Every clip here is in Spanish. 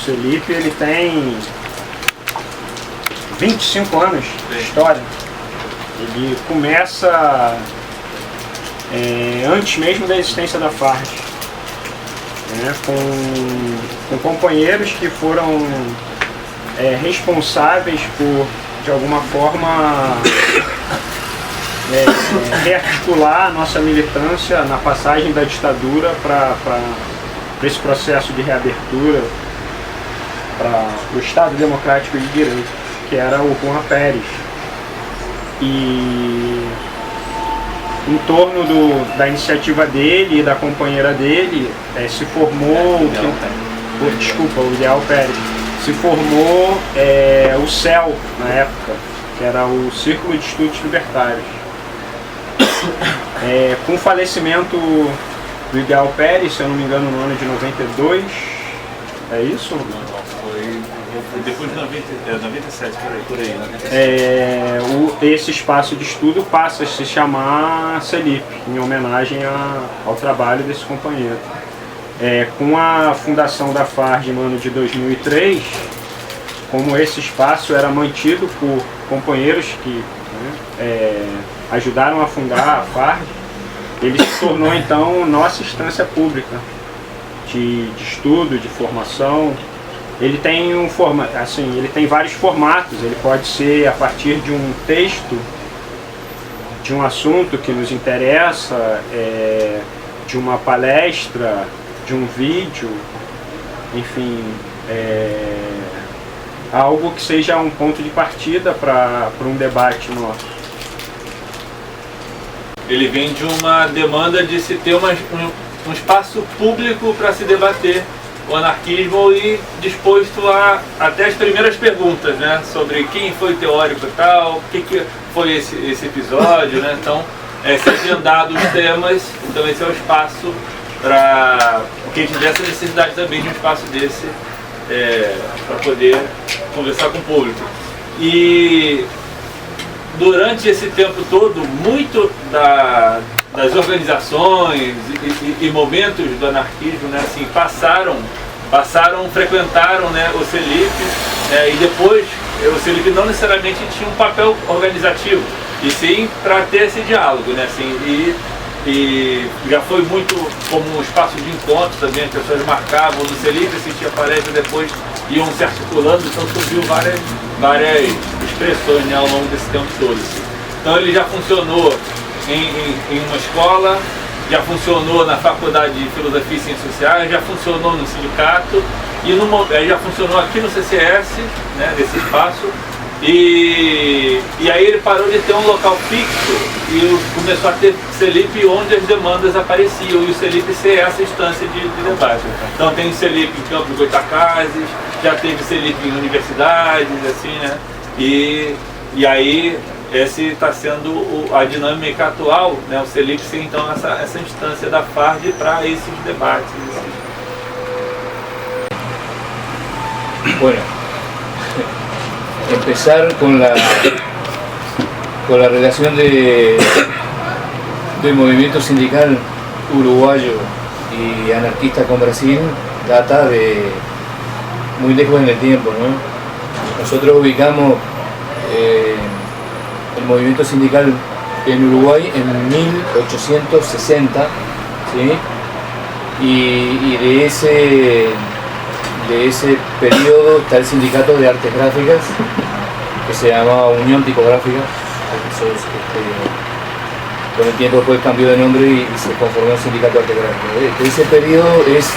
CELIP ele tem 25 anos de história. Ele começa antes mesmo da existência da FARJ, né, com companheiros que foram responsáveis por, de alguma forma, rearticular a nossa militância na passagem da ditadura para esse processo de reabertura para o Estado Democrático de Direito, que era o Juan Pérez. E em torno da iniciativa dele e da companheira dele se formou o Ideal Pérez. Se formou o CEL na época, que era o Círculo de Estudos Libertários. Com o falecimento do Ideal Pérez, se eu não me engano, no ano de 92, é isso? Foi depois de 97, por aí. Esse espaço de estudo passa a se chamar CELIP, em homenagem ao trabalho desse companheiro. Com a fundação da FARJ no ano de 2003, como esse espaço era mantido por companheiros que ajudaram a fundar a FARJ, ele se tornou então nossa instância pública de estudo, de formação. Ele tem ele tem vários formatos. Ele pode ser a partir de um texto, de um assunto que nos interessa, de uma palestra, de um vídeo, enfim, algo que seja um ponto de partida para um debate nosso. Ele vem de uma demanda de se ter um espaço público para se debater o anarquismo e disposto a até as primeiras perguntas, né, sobre quem foi teórico e tal, o que foi esse episódio, né? Então, se agendado os temas, então esse é o espaço para quem tivesse a necessidade também de um espaço desse para poder conversar com o público. E durante esse tempo todo, muito das organizações e momentos do anarquismo, né, assim, frequentaram, né, o CELIP, e depois o CELIP não necessariamente tinha um papel organizativo, e sim para ter esse diálogo, né, assim, e já foi muito como um espaço de encontro também. As pessoas marcavam no CELIP, assistia a palestra, depois iam se articulando, então surgiu várias expressões, né, ao longo desse tempo todo. Então ele já funcionou em uma escola, já funcionou na Faculdade de Filosofia e Ciências Sociais, já funcionou no sindicato e já funcionou aqui no CCS, né, desse espaço. E aí ele parou de ter um local fixo e começou a ter CELIP onde as demandas apareciam, e o CELIP ser essa instância de debate. Então tem o CELIP em Campo de Goitacazes, já teve CELIP em universidades, assim, né? E aí esse está sendo a dinâmica atual, né? O CELIP ser então essa instância da FARJ para esses debates. Bueno, empezar con la relación del movimiento sindical uruguayo y anarquista con Brasil data de muy lejos en el tiempo, ¿no? Nosotros ubicamos el movimiento sindical en Uruguay en 1860, ¿sí? Y de ese periodo está el sindicato de artes gráficas, que se llamaba Unión Tipográfica. Con el tiempo después cambió de nombre y se conformó el sindicato de artes gráficas. Ese periodo es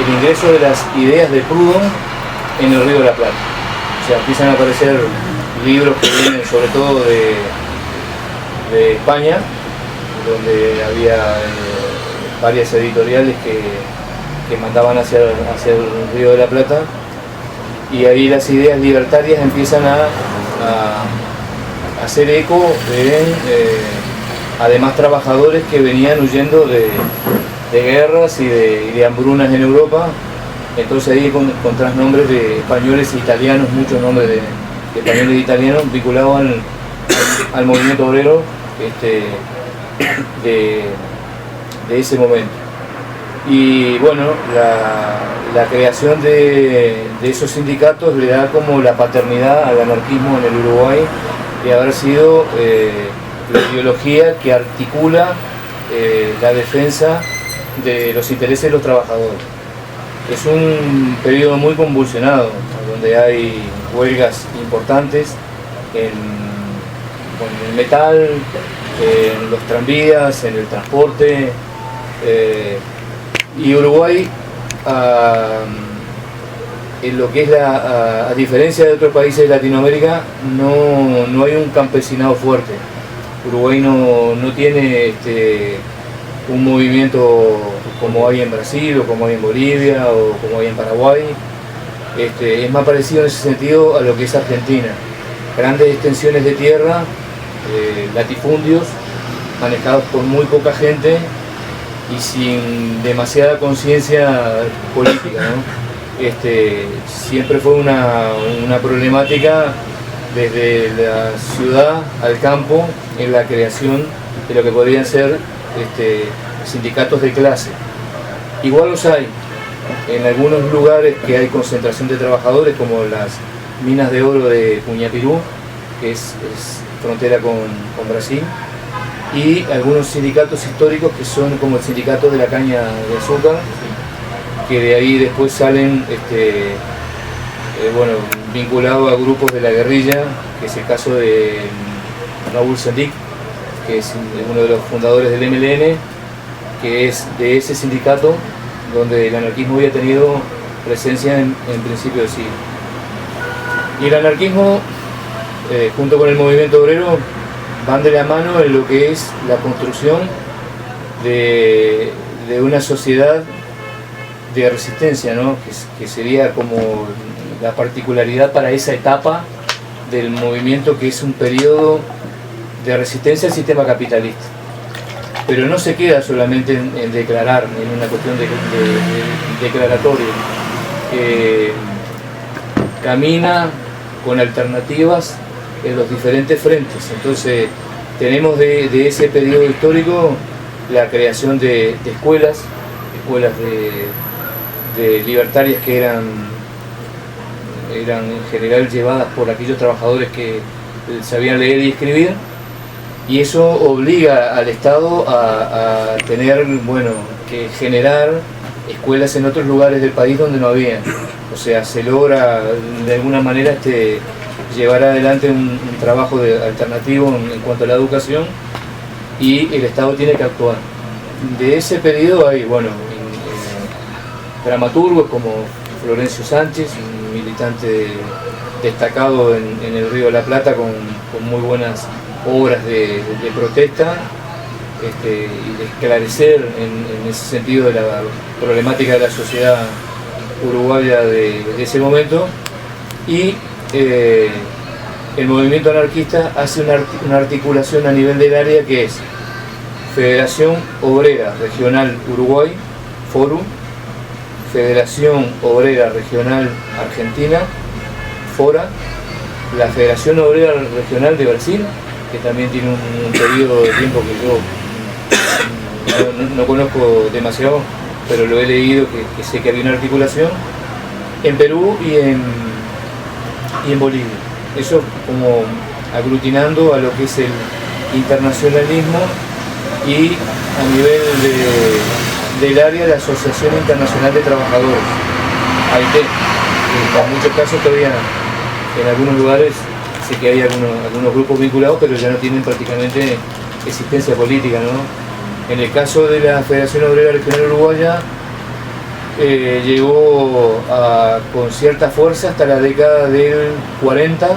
el ingreso de las ideas de Proudhon en el Río de la Plata. O sea, empiezan a aparecer libros que vienen sobre todo de España, donde había varias editoriales que mandaban hacia el Río de la Plata, y ahí las ideas libertarias empiezan a hacer eco además trabajadores que venían huyendo de guerras y de hambrunas en Europa. Entonces ahí encontrás nombres de españoles e italianos, muchos nombres de españoles e italianos vinculados al movimiento obrero de ese momento. Y bueno, la creación de esos sindicatos le da como la paternidad al anarquismo en el Uruguay y haber sido la ideología que articula la defensa de los intereses de los trabajadores. Es un periodo muy convulsionado, donde hay huelgas importantes en el metal, en los tranvías, en el transporte, y Uruguay, en lo que es a diferencia de otros países de Latinoamérica, no hay un campesinado fuerte. Uruguay no tiene un movimiento como hay en Brasil, o como hay en Bolivia, o como hay en Paraguay. Es más parecido en ese sentido a lo que es Argentina. Grandes extensiones de tierra, latifundios, manejados por muy poca gente y sin demasiada conciencia política, ¿no? Siempre fue una problemática desde la ciudad al campo en la creación de lo que podrían ser sindicatos de clase. Igual los hay en algunos lugares que hay concentración de trabajadores, como las minas de oro de Puñapirú, que es frontera con Brasil, y algunos sindicatos históricos que son como el sindicato de la caña de azúcar, que de ahí después salen vinculados a grupos de la guerrilla, que es el caso de Raúl Sendic, que es uno de los fundadores del MLN, que es de ese sindicato donde el anarquismo había tenido presencia en principio del siglo. Y el anarquismo, junto con el movimiento obrero, van de la mano en lo que es la construcción de una sociedad de resistencia, ¿no? que sería como la particularidad para esa etapa del movimiento, que es un periodo de resistencia al sistema capitalista. Pero no se queda solamente en declarar, en una cuestión de declaratoria. Camina con alternativas en los diferentes frentes. Entonces tenemos de ese periodo histórico la creación de escuelas de libertarias que eran en general llevadas por aquellos trabajadores que sabían leer y escribir, y eso obliga al Estado a tener, que generar escuelas en otros lugares del país donde no había. O sea, se logra de alguna manera llevar adelante un trabajo alternativo en cuanto a la educación, y el Estado tiene que actuar. De ese periodo hay, dramaturgos como Florencio Sánchez, un militante destacado en el Río de la Plata con muy buenas obras de protesta y de esclarecer en ese sentido de la problemática de la sociedad uruguaya de ese momento. Y el movimiento anarquista hace una articulación a nivel del área, que es Federación Obrera Regional Uruguay, FORU, Federación Obrera Regional Argentina, FORA, la Federación Obrera Regional de Brasil, que también tiene un periodo de tiempo que yo no conozco demasiado, pero lo he leído, que sé que había una articulación, en Perú y en Bolivia. Eso como aglutinando a lo que es el internacionalismo, y a nivel del área de la Asociación Internacional de Trabajadores, AIT, que en muchos casos todavía en algunos lugares sé que hay algunos grupos vinculados, pero ya no tienen prácticamente existencia política, ¿no? En el caso de la Federación Obrera Regional Uruguaya, llegó con cierta fuerza hasta la década del 40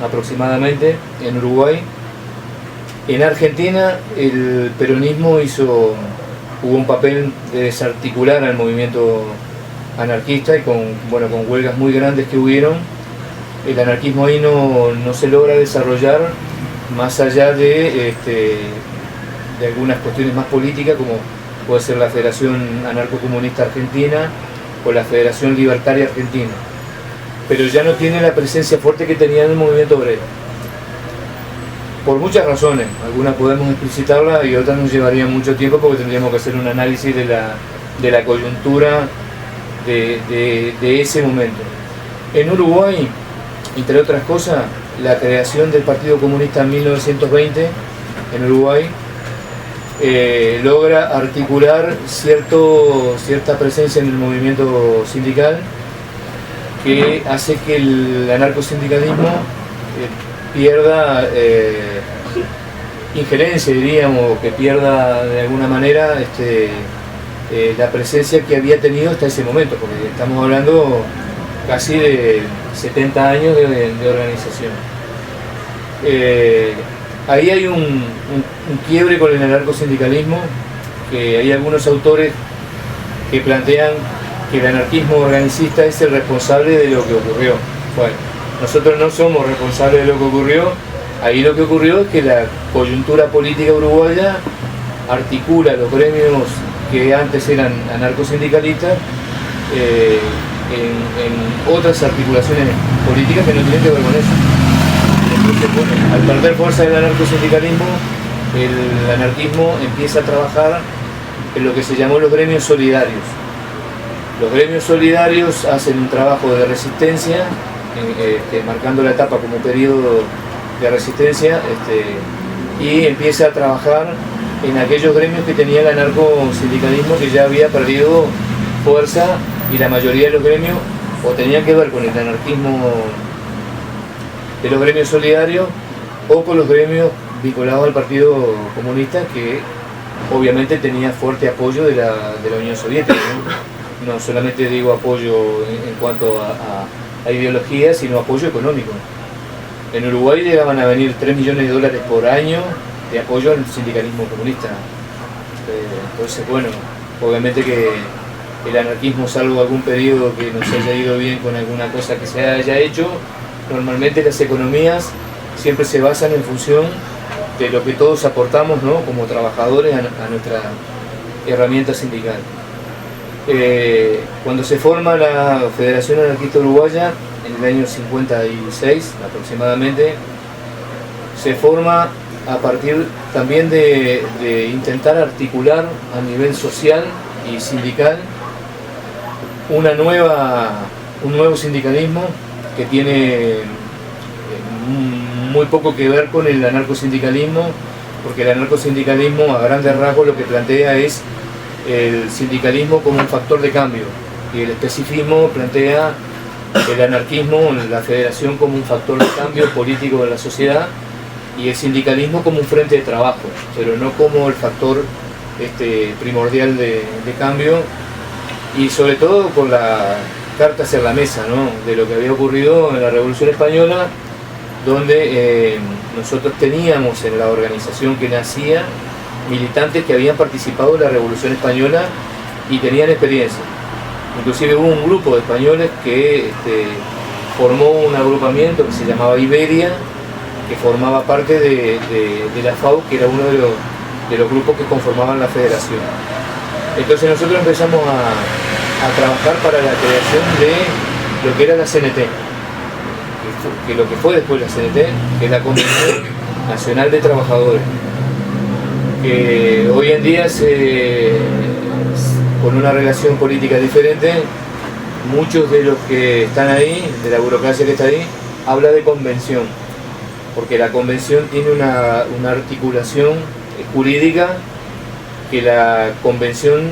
aproximadamente en Uruguay. En Argentina el peronismo jugó un papel de desarticular al movimiento anarquista, y con huelgas muy grandes que hubieron, el anarquismo ahí no se logra desarrollar más allá de algunas cuestiones más políticas, como puede ser la Federación Anarcocomunista Argentina o la Federación Libertaria Argentina, pero ya no tiene la presencia fuerte que tenía en el movimiento obrero, por muchas razones. Algunas podemos explicitarlas y otras nos llevarían mucho tiempo, porque tendríamos que hacer un análisis de de la coyuntura de ese momento. En Uruguay, entre otras cosas, la creación del Partido Comunista en 1920 en Uruguay logra articular cierta presencia en el movimiento sindical que hace que el anarcosindicalismo pierda injerencia, diríamos, que pierda de alguna manera la presencia que había tenido hasta ese momento, porque estamos hablando casi de 70 años de organización. Ahí hay un quiebre con el anarcosindicalismo, que hay algunos autores que plantean que el anarquismo organicista es el responsable de lo que ocurrió. Bueno, nosotros no somos responsables de lo que ocurrió. Ahí lo que ocurrió es que la coyuntura política uruguaya articula los gremios que antes eran anarcosindicalistas en otras articulaciones políticas que no tienen que ver con eso. Entonces, bueno, al perder fuerza del anarcosindicalismo, el anarquismo empieza a trabajar en lo que se llamó los gremios solidarios. Los gremios solidarios hacen un trabajo de resistencia, marcando la etapa como periodo de resistencia, y empieza a trabajar en aquellos gremios que tenía el anarcosindicalismo, que ya había perdido fuerza, y la mayoría de los gremios o tenían que ver con el anarquismo de los gremios solidarios o con los gremios vinculados al Partido Comunista, que obviamente tenía fuerte apoyo de la Unión Soviética, ¿no? No solamente digo apoyo en cuanto a ideología, sino apoyo económico. En Uruguay llegaban a venir $3 millones por año de apoyo al sindicalismo comunista. Entonces, bueno, obviamente que el anarquismo, salvo algún periodo que nos haya ido bien con alguna cosa que se haya hecho, normalmente las economías siempre se basan en función de lo que todos aportamos, ¿no?, como trabajadores a nuestra herramienta sindical. Cuando se forma la Federación Anarquista Uruguaya, en el año 56 aproximadamente, se forma a partir también de intentar articular a nivel social y sindical un nuevo sindicalismo que tiene muy poco que ver con el anarcosindicalismo, porque el anarcosindicalismo a grandes rasgos lo que plantea es el sindicalismo como un factor de cambio, y el especificismo plantea el anarquismo, la federación, como un factor de cambio político de la sociedad, y el sindicalismo como un frente de trabajo, pero no como el factor primordial de cambio, y sobre todo con la carta hacia la mesa, ¿no?, de lo que había ocurrido en la Revolución Española, donde nosotros teníamos en la organización que nacía militantes que habían participado en la Revolución Española y tenían experiencia. Inclusive hubo un grupo de españoles que formó un agrupamiento que se llamaba Iberia, que formaba parte de la FAU, que era uno de los grupos que conformaban la federación. Entonces nosotros empezamos a trabajar para la creación de lo que era la CNT, que lo que fue después la CNT, que es la Convención Nacional de Trabajadores, que hoy en día con una relación política diferente, muchos de los que están ahí, de la burocracia que está ahí, habla de convención, porque la convención tiene una articulación jurídica que la convención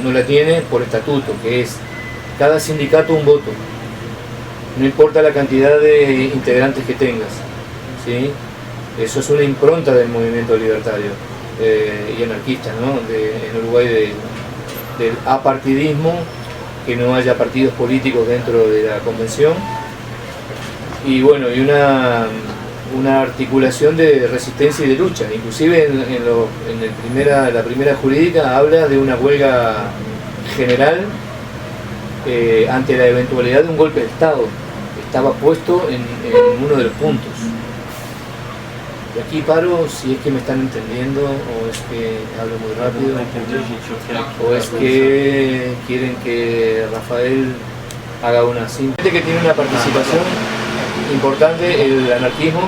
no la tiene por estatuto, que es cada sindicato un voto, no importa la cantidad de integrantes que tengas, ¿sí? Eso es una impronta del movimiento libertario y anarquista, ¿no?, en Uruguay, del apartidismo, que no haya partidos políticos dentro de la convención, y bueno, y una articulación de resistencia y de lucha. Inclusive la primera jurídica habla de una huelga general ante la eventualidad de un golpe de Estado. Estaba puesto en uno de los puntos. Y aquí paro, si es que me están entendiendo, o es que hablo muy rápido, o es que quieren que Rafael haga una síntesis. Que tiene una participación importante el anarquismo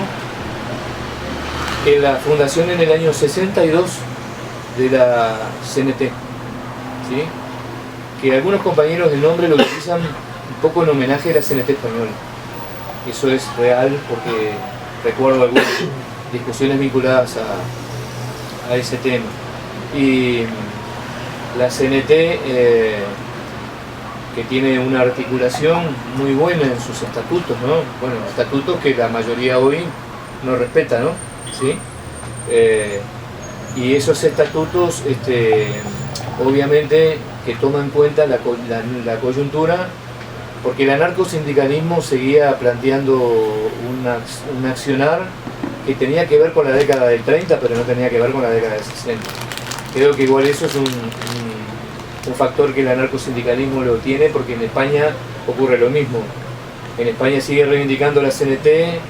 en la fundación en el año 62 de la CNT, ¿sí? que algunos compañeros del nombre lo utilizan un poco en homenaje a la CNT española. Eso es real porque recuerdo algunas discusiones vinculadas a ese tema. Y la CNT, que tiene una articulación muy buena en sus estatutos, ¿no? Bueno, estatutos que la mayoría hoy no respeta, ¿no? ¿Sí? Y esos estatutos, obviamente, que toman en cuenta la coyuntura, porque el anarcosindicalismo seguía planteando un accionar que tenía que ver con la década del 30, pero no tenía que ver con la década del 60. Creo que igual eso es un factor que el anarcosindicalismo lo tiene, porque en España ocurre lo mismo. En España sigue reivindicando la CNT,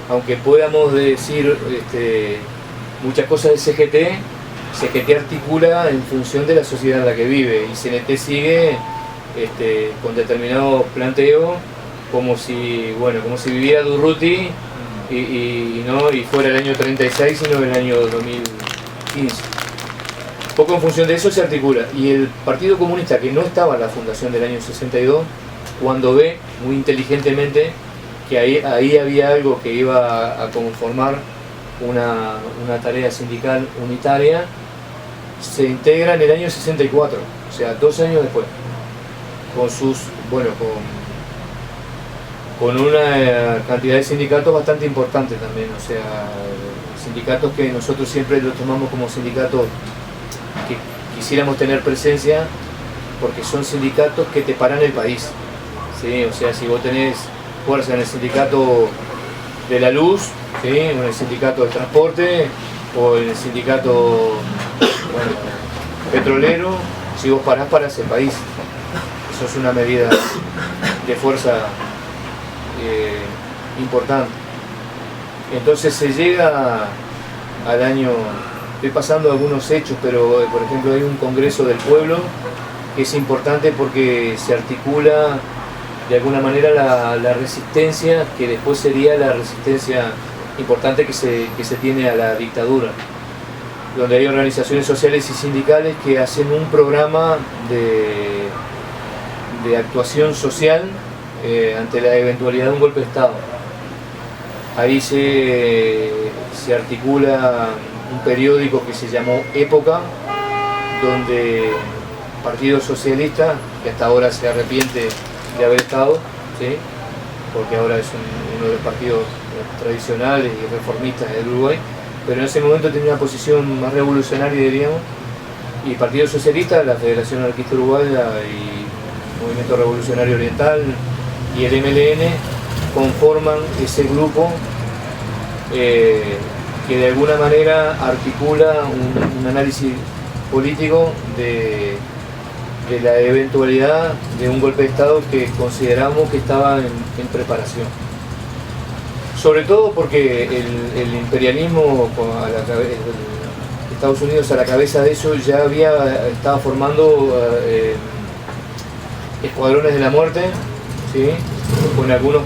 aunque podamos decir muchas cosas del CGT articula en función de la sociedad en la que vive, y CNT sigue con determinado planteo como si viviera Durruti y fuera el año 36 sino el año 2015. Poco en función de eso se articula, y el Partido Comunista, que no estaba en la fundación del año 62, cuando ve muy inteligentemente que ahí había algo que iba a conformar una tarea sindical unitaria, se integra en el año 64, o sea, 2 años después, con una cantidad de sindicatos bastante importante también, o sea, sindicatos que nosotros siempre los tomamos como sindicatos que quisiéramos tener presencia, porque son sindicatos que te paran el país, ¿sí? O sea, si vos tenés fuerza en el sindicato de la luz, ¿sí? En el sindicato del transporte o en el sindicato petrolero, si vos parás el país. Eso es una medida de fuerza importante. Entonces se llega al año, estoy pasando algunos hechos, pero por ejemplo hay un Congreso del Pueblo que es importante porque se articula de alguna manera la resistencia, que después sería la resistencia importante que se tiene a la dictadura, donde hay organizaciones sociales y sindicales que hacen un programa de actuación social ante la eventualidad de un golpe de Estado. Ahí se articula un periódico que se llamó Época, donde el Partido Socialista, que hasta ahora se arrepiente de haber estado, ¿sí? Porque ahora es uno de los partidos tradicionales y reformistas del Uruguay, pero en ese momento tenía una posición más revolucionaria, diríamos, y Partido Socialista, la Federación Anarquista Uruguaya y Movimiento Revolucionario Oriental y el MLN conforman ese grupo que de alguna manera articula un análisis político de la eventualidad de un golpe de Estado que consideramos que estaba en preparación. Sobre todo porque el imperialismo, Estados Unidos a la cabeza de eso, ya estaba formando escuadrones de la muerte, ¿sí? Con algunos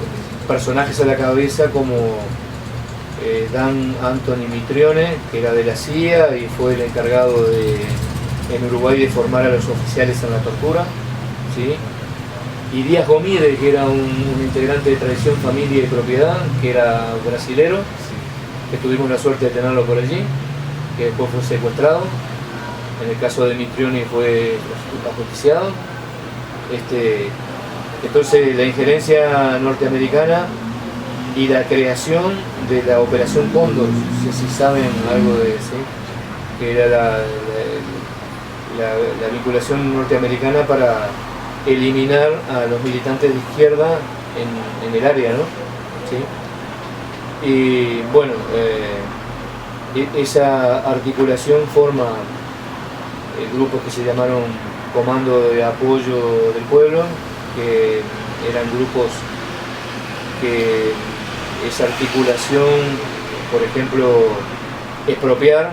personajes a la cabeza como Dan Anthony Mitrione, que era de la CIA y fue el encargado en Uruguay de formar a los oficiales en la tortura, ¿sí? Y Díaz Gomide, que era un integrante de Tradición, Familia y Propiedad, que era brasilero, que tuvimos la suerte de tenerlo por allí, que después fue secuestrado. En el caso de Mitrione fue ajusticiado. Entonces la injerencia norteamericana y la creación de la Operación Cóndor, no sé si saben algo de eso, que era la vinculación norteamericana para eliminar a los militantes de izquierda en el área, ¿no? ¿Sí? Y bueno, esa articulación forma grupos que se llamaron Comando de Apoyo del Pueblo, que eran grupos que esa articulación, por ejemplo, expropiar,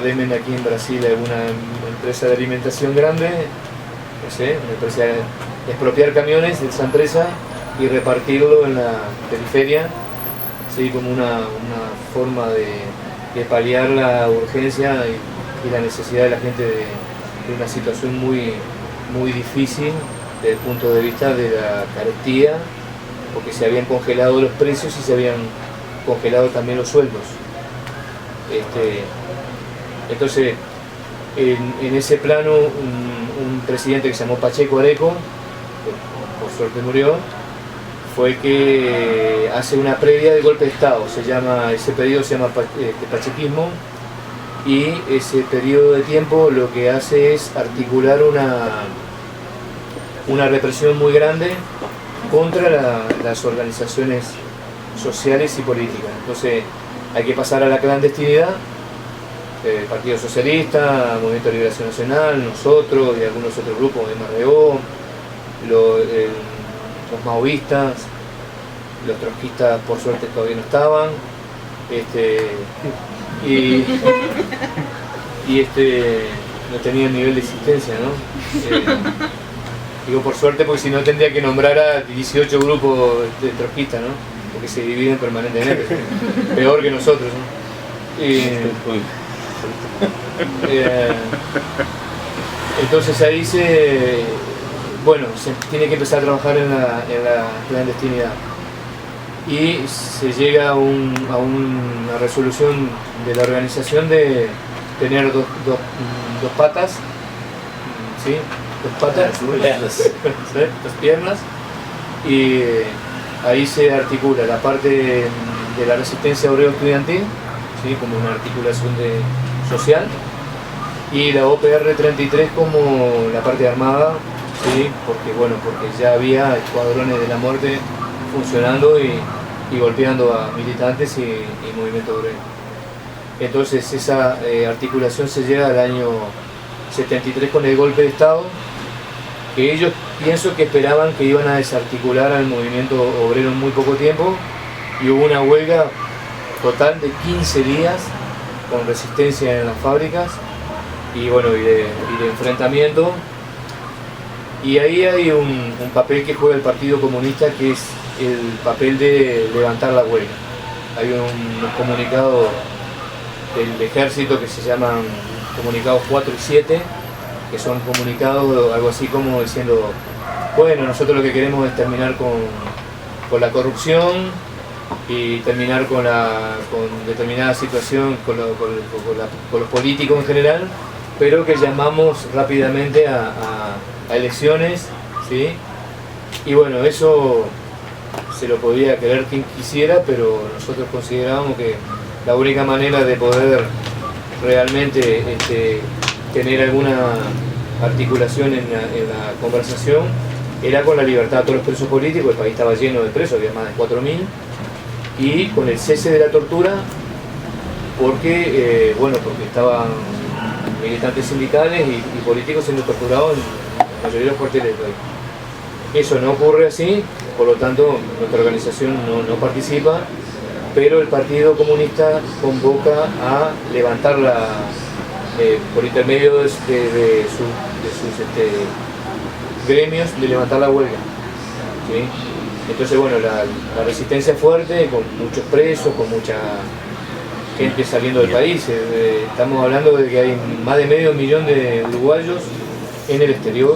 denme aquí en Brasil alguna empresa de alimentación grande, no sé, una empresa, expropiar camiones de esa empresa y repartirlo en la periferia, ¿sí? Como una forma de paliar la urgencia y la necesidad de la gente de una situación muy, muy difícil desde el punto de vista de la carestía, porque se habían congelado los precios y se habían congelado también los sueldos. Entonces, en ese plano, un presidente que se llamó Pacheco Areco, que por suerte murió, fue que hace una previa de golpe de Estado. Ese periodo se llama pachequismo, y ese periodo de tiempo lo que hace es articular una represión muy grande contra las organizaciones sociales y políticas. Entonces hay que pasar a la clandestinidad. Partido Socialista, Movimiento de Liberación Nacional, nosotros y algunos otros grupos, MRO, los maoístas, los trotskistas por suerte todavía no estaban, no tenían nivel de existencia, ¿no? Digo por suerte porque si no tendría que nombrar a 18 grupos de trotskistas, ¿no? Porque se dividen permanentemente, peor que nosotros, ¿no? Entonces ahí se tiene que empezar a trabajar en la clandestinidad, y se llega a una resolución de la organización de tener dos patas, ¿sí? Dos piernas, y ahí se articula la parte de la resistencia obrero estudiantil, ¿sí? Como una articulación social, y la OPR 33 como la parte armada, ¿sí? Porque ya había escuadrones de la muerte funcionando y golpeando a militantes y movimiento obrero. Entonces esa articulación se llega al año 73 con el golpe de Estado, que ellos pienso que esperaban que iban a desarticular al movimiento obrero en muy poco tiempo, y hubo una huelga total de 15 días con resistencia en las fábricas y de enfrentamiento. Y ahí hay un papel que juega el Partido Comunista, que es el papel de levantar la huelga. Hay unos comunicados del ejército que se llaman comunicados 4 y 7, que son comunicados algo así como diciendo, bueno, nosotros lo que queremos es terminar con la corrupción y terminar con determinada situación, con los políticos en general, pero que llamamos rápidamente a elecciones, ¿sí? Y bueno, eso se lo podía creer quien quisiera, pero nosotros considerábamos que la única manera de poder realmente tener alguna articulación en la conversación era con la libertad de todos los presos políticos. El país estaba lleno de presos, había más de 4.000, y con el cese de la tortura, porque estaban militantes sindicales y políticos siendo torturados en la mayoría de los cuarteles del país. Eso no ocurre así, por lo tanto nuestra organización no participa, pero el Partido Comunista convoca a levantarla por intermedio de sus gremios, de levantar la huelga, ¿sí? Entonces la resistencia es fuerte, con muchos presos, con mucha gente saliendo del país. Estamos hablando de que hay más de medio millón de uruguayos en el exterior,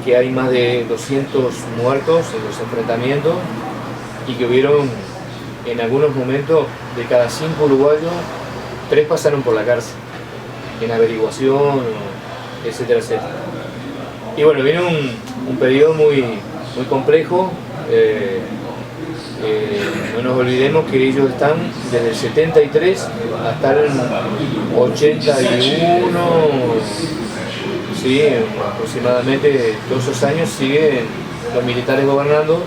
que hay más de 200 muertos en los enfrentamientos, y que hubieron en algunos momentos, de cada 5 uruguayos, 3 pasaron por la cárcel en averiguación, etcétera, etcétera. Y viene un periodo muy complejo. No nos olvidemos que ellos están desde el 73 hasta el 81, sí, aproximadamente todos esos años siguen los militares gobernando,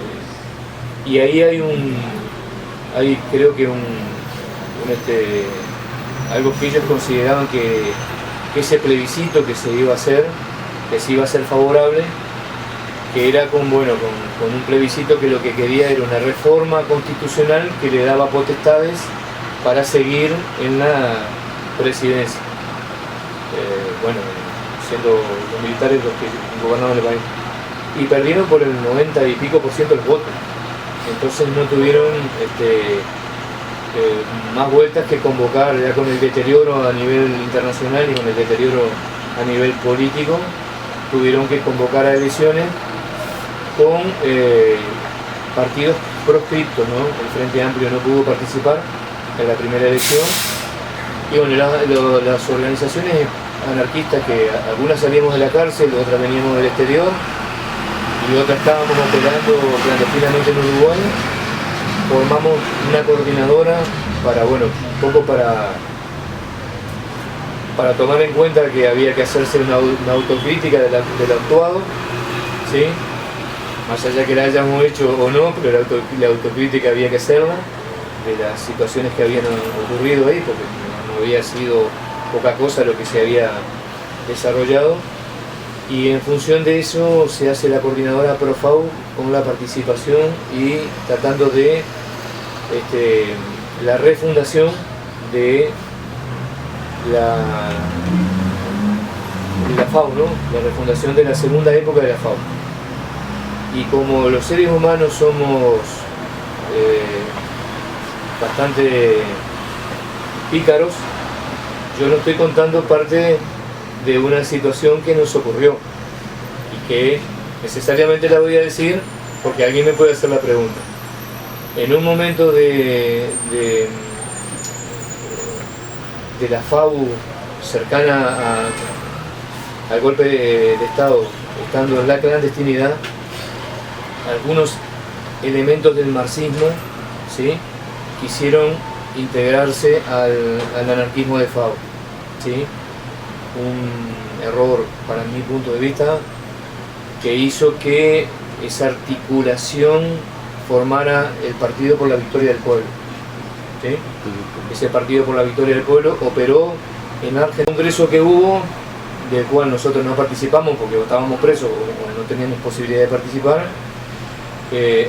y ahí creo que algo que ellos consideraban que ese plebiscito que se iba a hacer favorable, que era con un plebiscito que lo que quería era una reforma constitucional que le daba potestades para seguir en la presidencia, siendo los militares los que gobernaban el país, y perdieron por el 90 y pico % del voto. Entonces no tuvieron más vueltas que convocar, ya con el deterioro a nivel internacional y con el deterioro a nivel político tuvieron que convocar a elecciones con partidos proscriptos, ¿no? El Frente Amplio no pudo participar en la primera elección y bueno, las organizaciones anarquistas, que algunas salíamos de la cárcel, otras veníamos del exterior y otras estábamos operando clandestinamente en Uruguay, formamos una coordinadora para, bueno, un poco para tomar en cuenta que había que hacerse una autocrítica del actuado, ¿sí? Más allá que la hayamos hecho o no, pero la autocrítica había que hacerla, de las situaciones que habían ocurrido ahí, porque no había sido poca cosa lo que se había desarrollado. Y en función de eso se hace la coordinadora ProFAU con la participación y tratando de la refundación de la FAU, ¿no? La refundación de la segunda época de la FAU. Y como los seres humanos somos bastante pícaros, yo no estoy contando parte de una situación que nos ocurrió y que necesariamente la voy a decir porque alguien me puede hacer la pregunta. En un momento de la FAU cercana al golpe de Estado, estando en la clandestinidad, algunos elementos del marxismo, ¿sí?, quisieron integrarse al anarquismo de FAU, ¿sí? Un error para mi punto de vista que hizo que esa articulación formara el Partido por la Victoria del Pueblo, ¿sí? Ese Partido por la Victoria del Pueblo operó en Argentina, un congreso que hubo, del cual nosotros no participamos porque estábamos presos o no teníamos posibilidad de participar.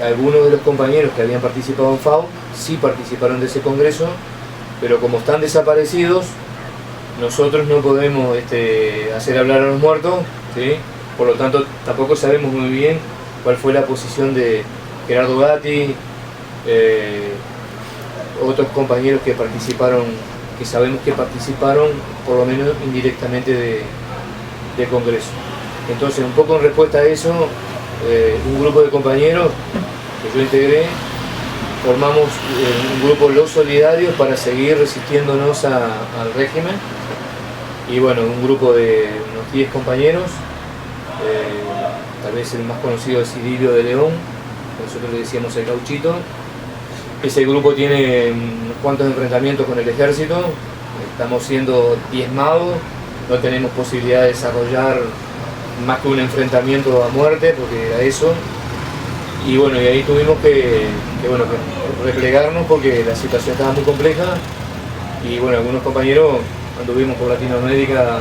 Algunos de los compañeros que habían participado en FAU sí participaron de ese congreso, pero como están desaparecidos, nosotros no podemos hacer hablar a los muertos, ¿sí? Por lo tanto tampoco sabemos muy bien cuál fue la posición de Gerardo Gatti, otros compañeros que participaron, que sabemos que participaron por lo menos indirectamente de congreso. Entonces, un poco en respuesta a eso, un grupo de compañeros que yo integré, formamos un grupo Los Solidarios para seguir resistiéndonos al régimen. Y bueno, un grupo de unos 10 compañeros, tal vez el más conocido es Idilio de León, nosotros le decíamos el Gauchito. Ese grupo tiene unos cuantos enfrentamientos con el ejército, estamos siendo diezmados, no tenemos posibilidad de desarrollar más que un enfrentamiento a muerte, porque era eso. Y bueno, y ahí tuvimos que replegarnos porque la situación estaba muy compleja. Y bueno, algunos compañeros anduvimos por Latinoamérica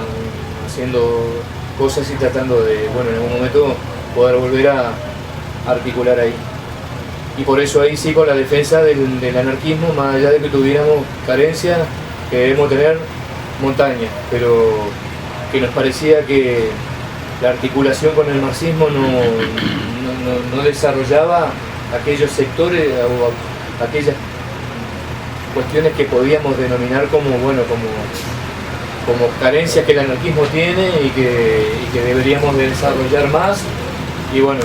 haciendo cosas y tratando de, bueno, en algún momento poder volver a articular ahí. Y por eso ahí sí, con la defensa del anarquismo, más allá de que tuviéramos carencias, que debemos tener montañas, pero que nos parecía que la articulación con el marxismo no desarrollaba aquellos sectores o aquellas cuestiones que podíamos denominar como carencias que el anarquismo tiene y que deberíamos de desarrollar más. Y bueno,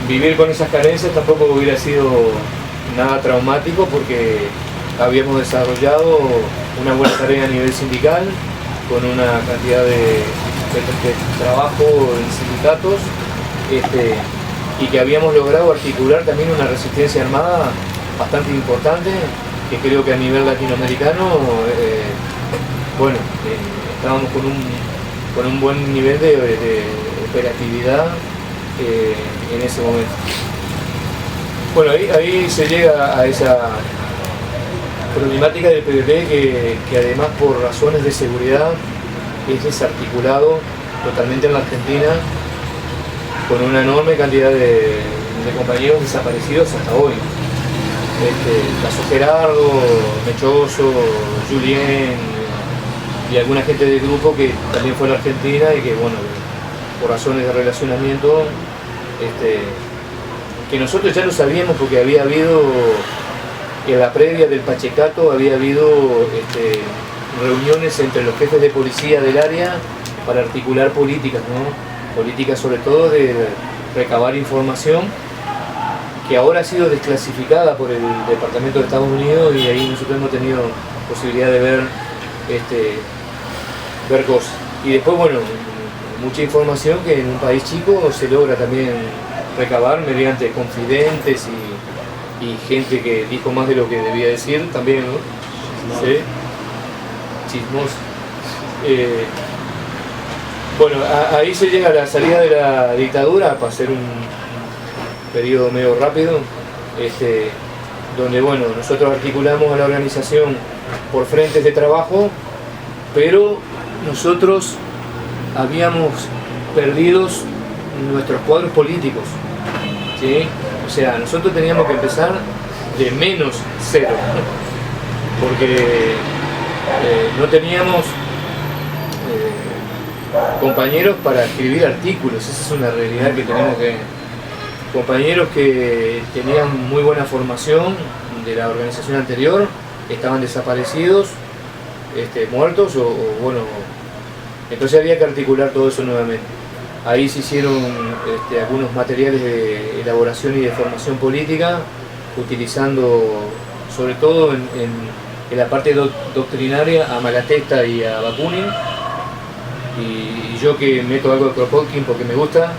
vivir con esas carencias tampoco hubiera sido nada traumático porque habíamos desarrollado una buena tarea a nivel sindical con una cantidad de trabajo en sindicatos y que habíamos logrado articular también una resistencia armada bastante importante, que creo que a nivel latinoamericano estábamos con un buen nivel de operatividad en ese momento. Bueno, ahí se llega a esa problemática del PVP que además por razones de seguridad es desarticulado totalmente en la Argentina, con una enorme cantidad de compañeros desaparecidos hasta hoy. Caso Gerardo, Mechoso, Julien y alguna gente del grupo que también fue a la Argentina y que, bueno, por razones de relacionamiento, que nosotros ya lo sabíamos porque había habido, en la previa del Pachecato, había habido reuniones entre los jefes de policía del área para articular políticas, ¿no? Políticas sobre todo de recabar información que ahora ha sido desclasificada por el Departamento de Estados Unidos y ahí nosotros hemos tenido posibilidad de ver cosas. Y después, bueno, mucha información que en un país chico se logra también recabar mediante confidentes y gente que dijo más de lo que debía decir también, ¿no? Sí. Chismoso. Bueno, ahí se llega a la salida de la dictadura para hacer un periodo medio rápido, donde bueno, nosotros articulamos a la organización por frentes de trabajo, pero nosotros habíamos perdido nuestros cuadros políticos, ¿sí? O sea, nosotros teníamos que empezar de menos cero, porque no teníamos compañeros para escribir artículos. Esa es una realidad que tenemos que... Compañeros que tenían muy buena formación de la organización anterior, estaban desaparecidos, muertos o bueno, entonces había que articular todo eso nuevamente. Ahí se hicieron algunos materiales de elaboración y de formación política, utilizando sobre todo en la parte doctrinaria a Malatesta y a Bakunin, y yo que meto algo de Kropotkin porque me gusta,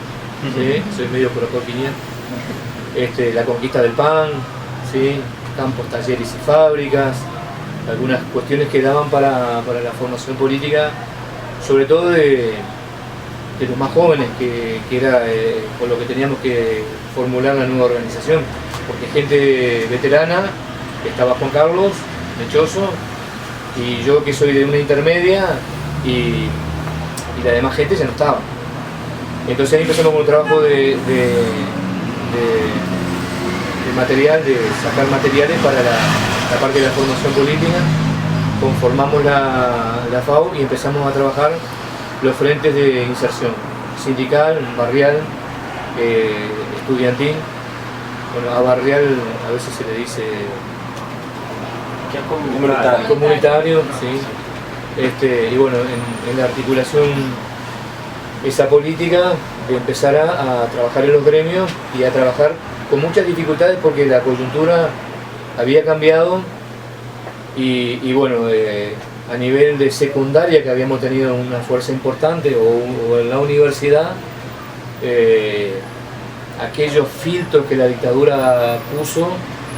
¿sí? Soy medio kropotkianiano. La conquista del pan, ¿sí? Campos, talleres y fábricas, algunas cuestiones que daban para la formación política, sobre todo de los más jóvenes, que era con lo que teníamos que formular la nueva organización, porque gente veterana, estaba Juan Carlos, Mechoso, y yo que soy de una intermedia, y la demás gente ya no estaba. Entonces ahí empezamos con un trabajo de material, de sacar materiales para la parte de la formación política. Conformamos la FAU y empezamos a trabajar los frentes de inserción sindical, barrial, estudiantil. Bueno, a barrial a veces se le dice comunitario, sí. Y bueno, en la articulación esa política de empezar a trabajar en los gremios y a trabajar con muchas dificultades porque la coyuntura había cambiado y bueno, a nivel de secundaria, que habíamos tenido una fuerza importante, o en la universidad, aquellos filtros que la dictadura puso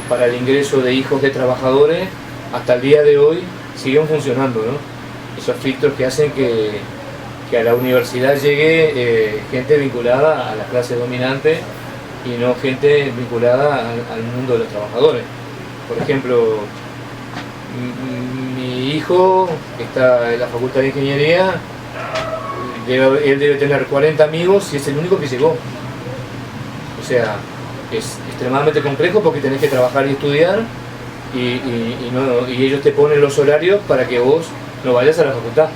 para el ingreso de hijos de trabajadores hasta el día de hoy siguen funcionando, ¿no? Esos filtros que hacen que a la universidad llegue gente vinculada a la clase dominante y no gente vinculada al mundo de los trabajadores. Por ejemplo, mi hijo que está en la Facultad de Ingeniería, él debe tener 40 amigos y es el único que llegó. O sea, es extremadamente complejo porque tenés que trabajar y estudiar y ellos te ponen los horarios para que vos no vayas a la facultad.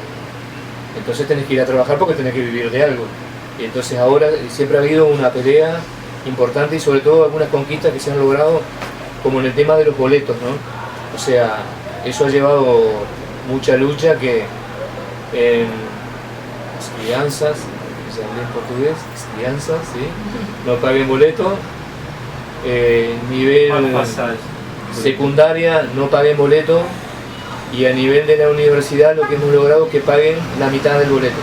Entonces tenés que ir a trabajar porque tenés que vivir de algo. Y entonces ahora siempre ha habido una pelea importante y sobre todo algunas conquistas que se han logrado, como en el tema de los boletos, ¿no? O sea, eso ha llevado mucha lucha, que en las crianzas, que se habla en portugués, crianzas, ¿sí? No paguen boleto. Nivel secundaria no paguen boleto, y a nivel de la universidad lo que hemos logrado es que paguen la mitad del boleto.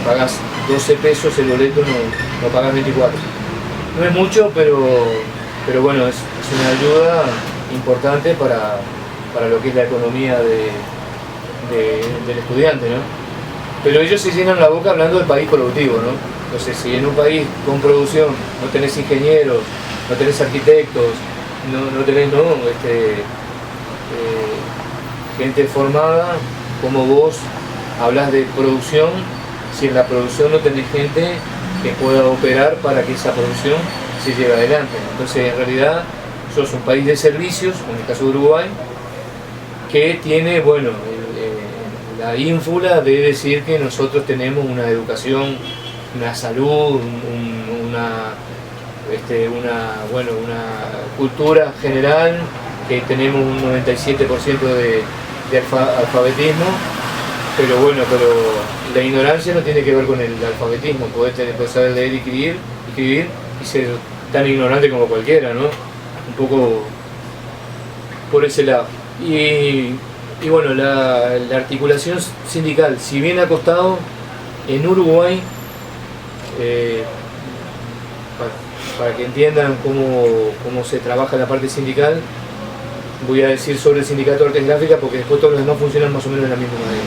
Pagas 12 pesos el boleto, no pagas 24. No es mucho, pero bueno, es una ayuda importante para lo que es la economía del estudiante, ¿no? Pero ellos se llenan la boca hablando del país productivo, ¿no? Entonces, si en un país con producción no tenés ingenieros, no tenés arquitectos, no tenés gente formada, como vos hablas de producción, si en la producción no tenés gente que pueda operar para que esa producción se lleve adelante. Entonces, en realidad, sos un país de servicios, en el caso de Uruguay, que tiene, bueno, la ínfula de decir que nosotros tenemos una educación, una salud, una cultura general, que tenemos un 97% de alfabetismo, Pero bueno, pero la ignorancia no tiene que ver con el alfabetismo. Podés saber leer y escribir y ser tan ignorante como cualquiera, ¿no? Un poco por ese lado. Y bueno, la articulación sindical, si bien ha costado, en Uruguay, para que entiendan cómo se trabaja la parte sindical, voy a decir sobre el Sindicato de Artes Gráficas porque después todos los demás funcionan más o menos de la misma manera.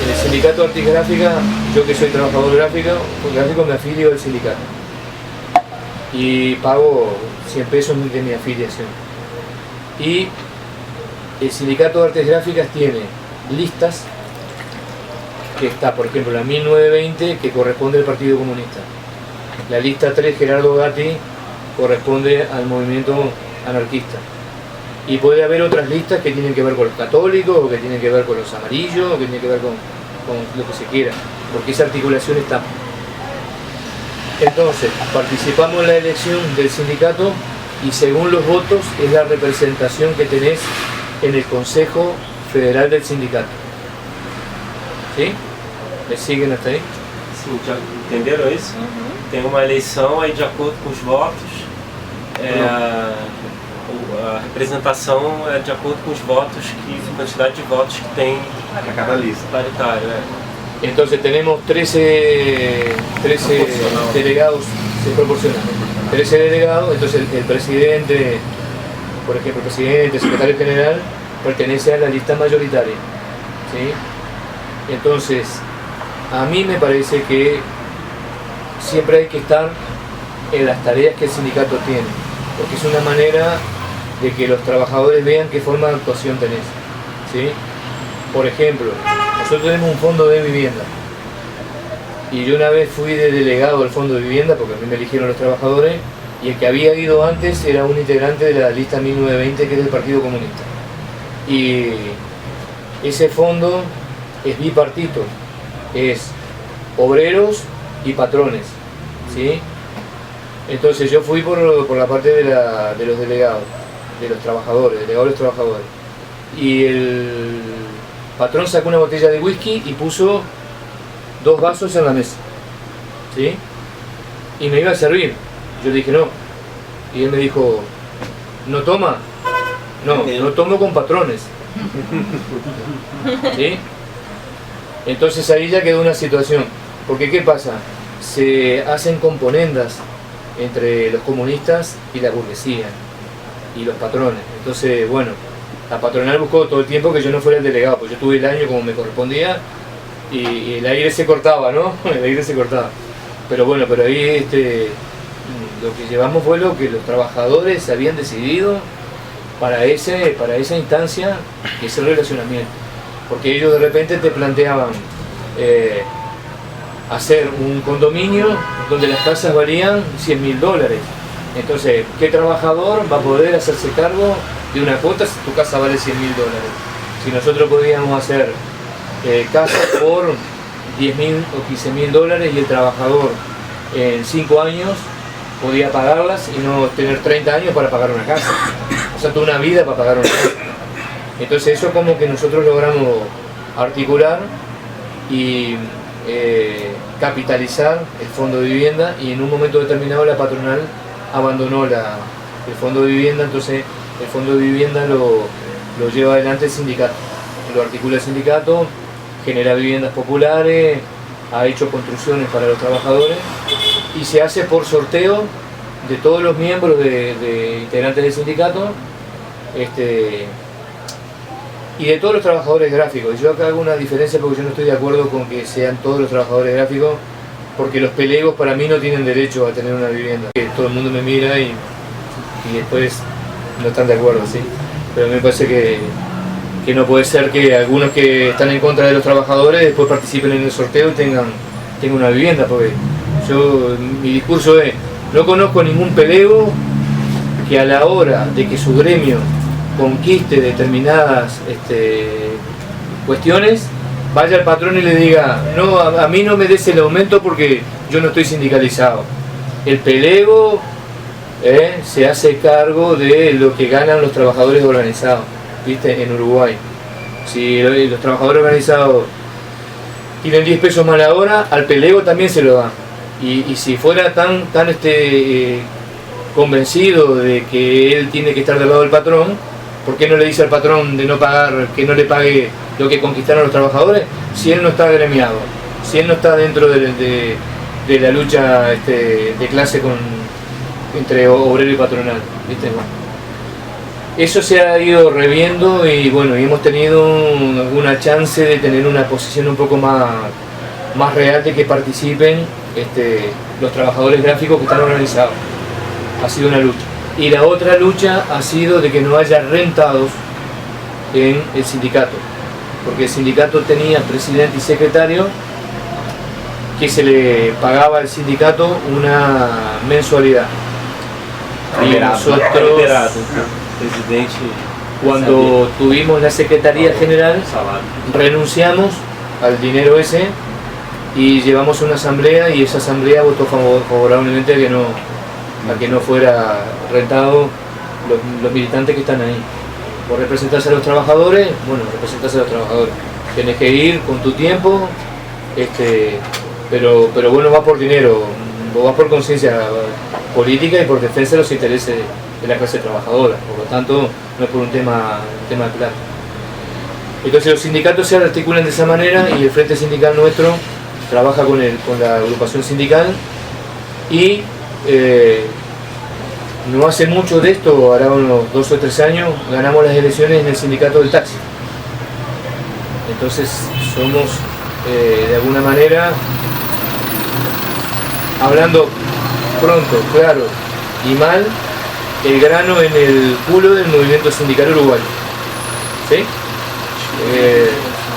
En el Sindicato de Artes Gráficas, yo que soy trabajador gráfico me afilio al sindicato y pago 100 pesos de mi afiliación. Y el Sindicato de Artes Gráficas tiene listas, que está por ejemplo la 1920 que corresponde al Partido Comunista, la lista 3 Gerardo Gatti corresponde al movimiento anarquista, y puede haber otras listas que tienen que ver con los católicos, o que tienen que ver con los amarillos, o que tienen que ver con lo que se quiera, porque esa articulación está. Entonces, participamos en la elección del sindicato y según los votos es la representación que tenés en el Consejo Federal del Sindicato. ¿Sí? ¿Me siguen hasta ahí? Sim, já entenderam isso? Tem uma eleição aí de acordo com os votos. A representação é de acordo com os votos, a quantidade de votos que tem para cada lista. Paritário, Entonces tenemos 13 delegados, se proporcionan, 13 delegados, entonces el presidente, por ejemplo, el presidente, el secretario general, pertenece a la lista mayoritaria, ¿sí? Entonces, a mí me parece que siempre hay que estar en las tareas que el sindicato tiene, porque es una manera de que los trabajadores vean qué forma de actuación tenés, ¿sí? Por ejemplo, nosotros tenemos un fondo de vivienda y yo una vez fui de delegado del fondo de vivienda porque a mí me eligieron los trabajadores y el que había ido antes era un integrante de la lista 1920 que es del Partido Comunista, y ese fondo es bipartito, es obreros y patrones, ¿sí? Entonces yo fui por la parte de los delegados, de los trabajadores, delegados de los trabajadores, y el patrón sacó una botella de whisky y puso 2 vasos en la mesa, ¿sí? Y me iba a servir, yo le dije no, y él me dijo, ¿no toma? No tomo con patrones, ¿sí? Entonces ahí ya quedó una situación, porque ¿qué pasa? Se hacen componendas entre los comunistas y la burguesía y los patrones. Entonces, bueno, la patronal buscó todo el tiempo que yo no fuera el delegado, pues yo tuve el año como me correspondía y el aire se cortaba, ¿no? El aire se cortaba. Pero bueno, pero ahí lo que llevamos fue lo que los trabajadores habían decidido para esa instancia, que es el relacionamiento. Porque ellos de repente te planteaban hacer un condominio donde las casas valían $100.000. Entonces, ¿qué trabajador va a poder hacerse cargo de una cuota si tu casa vale $100.000? Si nosotros podíamos hacer casas por $10.000 o $15.000 y el trabajador en 5 años podía pagarlas y no tener 30 años para pagar una casa. O sea, toda una vida para pagar una casa. Entonces eso como que nosotros logramos articular y capitalizar el fondo de vivienda, y en un momento determinado la patronal abandonó el fondo de vivienda, entonces el fondo de vivienda lo lleva adelante el sindicato, lo articula el sindicato, genera viviendas populares, ha hecho construcciones para los trabajadores y se hace por sorteo de todos los miembros de integrantes del sindicato, y de todos los trabajadores gráficos. Y yo acá hago una diferencia porque yo no estoy de acuerdo con que sean todos los trabajadores gráficos, porque los pelegos para mí no tienen derecho a tener una vivienda. Todo el mundo me mira y después no están de acuerdo, ¿sí? Pero a mí me parece que no puede ser que algunos que están en contra de los trabajadores después participen en el sorteo y tengan una vivienda, porque mi discurso es, no conozco ningún pelego que a la hora de que su gremio conquiste determinadas cuestiones, vaya al patrón y le diga, no, a mí no me des el aumento porque yo no estoy sindicalizado. El pelego se hace cargo de lo que ganan los trabajadores organizados, ¿viste? En Uruguay. Si los trabajadores organizados tienen 10 pesos más la hora, al pelego también se lo dan. Y si fuera tan convencido de que él tiene que estar del lado del patrón, ¿por qué no le dice al patrón de no pagar, que no le pague lo que conquistaron los trabajadores, si él no está gremiado, si él no está dentro de la lucha de clase entre obrero y patronal? ¿Viste? Bueno, eso se ha ido reviendo y bueno, y hemos tenido alguna chance de tener una posición un poco más real de que participen los trabajadores gráficos que están organizados. Ha sido una lucha. Y la otra lucha ha sido de que no haya rentados en el sindicato, porque el sindicato tenía presidente y secretario que se le pagaba al sindicato una mensualidad. Y nosotros, presidente, cuando tuvimos la Secretaría General, renunciamos al dinero ese y llevamos una asamblea, y esa asamblea votó favorablemente a que no fuera rentado los militantes que están ahí. Por representarse a los trabajadores, bueno, representarse a los trabajadores. Tenés que ir con tu tiempo, pero bueno, va por dinero, vos vas por conciencia política y por defensa de los intereses de la clase trabajadora. Por lo tanto, no es por un tema de plata. Entonces los sindicatos se articulan de esa manera y el Frente Sindical nuestro trabaja con la agrupación sindical y no hace mucho de esto, hará unos 2 o 3 años, ganamos las elecciones en el sindicato del taxi. Entonces somos, de alguna manera, hablando pronto, claro y mal, el grano en el culo del movimiento sindical uruguayo. ¿Sí?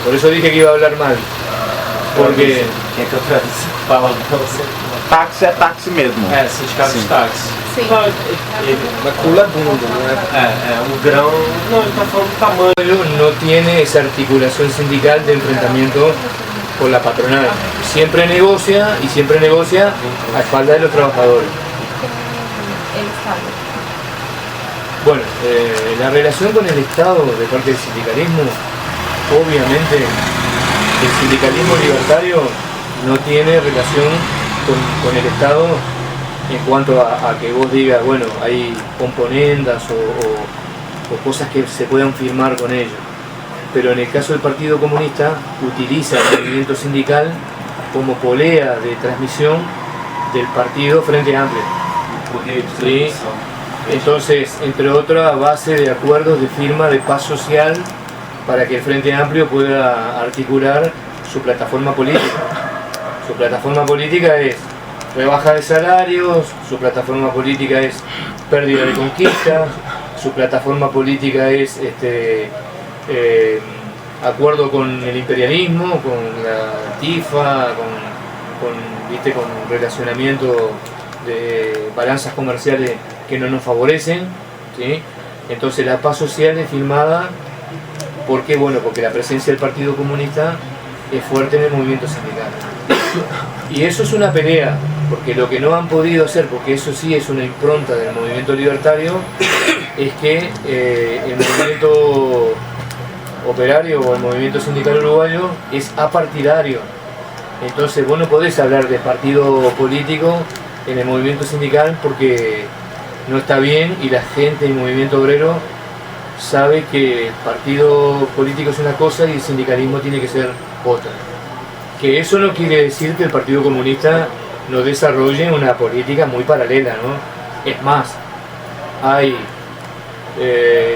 Por eso dije que iba a hablar mal. Porque... Táxi é táxi mesmo. sindicato de táxi. Sim. Mas pula bunda, não o grão. Não, ele está falando do tamanho. No tiene esa articulación sindical de enfrentamiento con la patronal. Siempre negocia a espaldas de los trabajadores. El Estado. Bueno, la relación con el Estado de parte del sindicalismo, obviamente el sindicalismo libertario no tiene relación con el Estado en cuanto a que vos digas, bueno, hay componendas o cosas que se puedan firmar con ellos. Pero en el caso del Partido Comunista, utiliza el movimiento sindical como polea de transmisión del partido Frente Amplio. ¿Sí? Entonces, entre otras, a base de acuerdos de firma de paz social para que el Frente Amplio pueda articular su plataforma política. Su plataforma política es rebaja de salarios, su plataforma política es pérdida de conquistas, su plataforma política es acuerdo con el imperialismo, con la TIFA, con relacionamiento de balanzas comerciales que no nos favorecen, ¿sí? Entonces la paz social es firmada porque la presencia del Partido Comunista es fuerte en el movimiento sindical. Y eso es una pelea, porque lo que no han podido hacer, porque eso sí es una impronta del movimiento libertario, es que el movimiento operario o el movimiento sindical uruguayo es apartidario. Entonces vos no podés hablar de partido político en el movimiento sindical porque no está bien, y la gente del movimiento obrero sabe que el partido político es una cosa y el sindicalismo tiene que ser otra. Que eso no quiere decir que el Partido Comunista no desarrolle una política muy paralela, ¿no? Es más, hay